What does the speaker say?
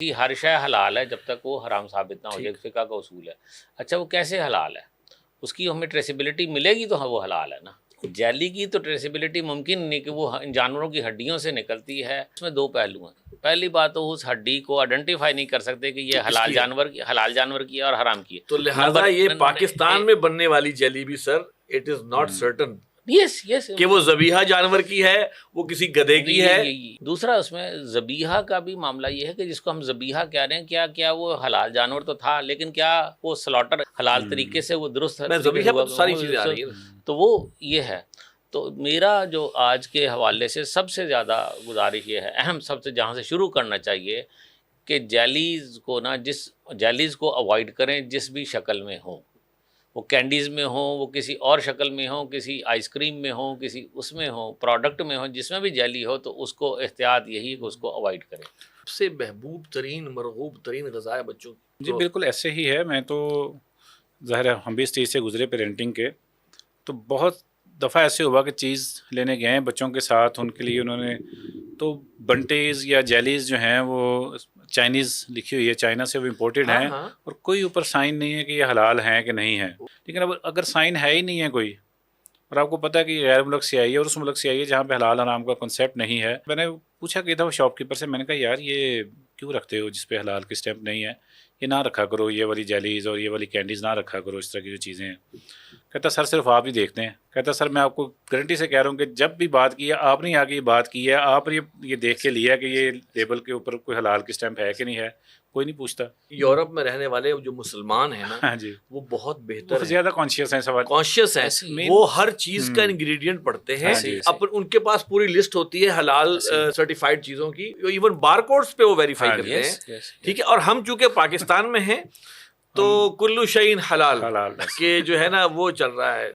جی ہر شے حلال ہے جب تک وہ حرام ثابت نہ ہو جائے، فقہ کا اصول ہے۔ اچھا وہ کیسے حلال ہے؟ اس کی ہمیں ٹریسیبلٹی ملے گی تو وہ حلال ہے نا۔ جیلی کی تو ٹریسیبلٹی ممکن نہیں کہ وہ جانوروں کی ہڈیوں سے نکلتی ہے۔ اس میں دو پہلو ہیں۔ پہلی بات تو اس ہڈی کو آئیڈینٹیفائی نہیں کر سکتے کہ یہ حلال جانور کی ہے اور حرام کی ہے، تو لہٰذا یہ پاکستان میں بننے والی جیلی بھی sir it is not certain yes کہ وہ ذبیحہ جانور کی ہے، وہ کسی گدھے کی ہے۔ دوسرا اس میں ذبیحہ کا بھی معاملہ یہ ہے کہ جس کو ہم ذبیحہ کہہ رہے ہیں کیا وہ حلال جانور تو تھا، لیکن کیا وہ سلاٹر حلال طریقے سے وہ درست ذبیحہ پر ساری چیزیں آ رہی ہیں، تو وہ یہ ہے۔ تو میرا جو آج کے حوالے سے سب سے زیادہ گزارش یہ ہے، اہم سب سے جہاں سے شروع کرنا چاہیے کہ جیلیز کو جیلیز کو اوائڈ کریں جس بھی شکل میں ہوں، وہ کینڈیز میں ہوں، وہ کسی اور شکل میں ہوں، کسی آئس کریم میں ہوں، کسی اس میں ہوں، پروڈکٹ میں ہوں، جس میں بھی جیلی ہو تو اس کو احتیاط یہی کہ اس کو اوائڈ کریں۔ سب سے محبوب ترین مرغوب ترین غذا ہے بچوں کی۔ جی بالکل ایسے ہی ہے۔ میں تو ظاہر ہے ہم بھی اس چیز سے گزرے پیرنٹنگ کے، تو بہت دفعہ ایسے ہوا کہ چیز لینے گئے ہیں بچوں کے ساتھ، ان کے لیے انہوں نے تو بنٹیز یا جیلیز جو ہیں وہ چائنیز لکھی ہوئی ہے، چائنا سے وہ امپورٹڈ ہیں، اور کوئی اوپر سائن نہیں ہے کہ یہ حلال ہیں کہ نہیں ہیں۔ لیکن اب اگر سائن ہے ہی نہیں ہے کوئی، اور آپ کو پتہ ہے کہ غیر ملک سے آئی ہے اور اس ملک سے آئی ہے جہاں پہ حلال حرام کا کنسیپٹ نہیں ہے، میں نے پوچھا کہ تھا وہ شاپ کیپر سے، میں نے کہا یار یہ کیوں رکھتے ہو جس پہ حلال کی اسٹیمپ نہیں ہے؟ یہ نہ رکھا کرو، یہ والی جیلیز اور یہ والی کینڈیز نہ رکھا کرو، اس طرح کی جو چیزیں ہیں۔ کہتا سر صرف آپ ہی دیکھتے ہیں۔ کہتا سر میں آپ کو گارنٹی سے کہہ رہا ہوں کہ جب بھی بات کی ہے آپ نے آگے یہ بات کی ہے، آپ نے یہ دیکھ کے لیا کہ یہ لیبل کے اوپر کوئی حلال کی اسٹیمپ ہے کہ نہیں ہے، کوئی نہیں پوچھتا۔ یورپ میں رہنے والے جو مسلمان ہیں نا جی وہ بہت بہتر زیادہ کانشیس ہیں، سوال کانشیس ہیں، وہ ہر چیز کا انگریڈینٹ پڑھتے ہیں، ان کے پاس پوری لسٹ ہوتی ہے حلال سرٹیفائڈ چیزوں کی، ایون بار کوڈز پہ وہ ویریفائی کرتے ہیں، ٹھیک ہے۔ اور ہم چونکہ پاکستان میں ہیں تو کلو شیء حلال کہ جو ہے نا وہ چل رہا ہے۔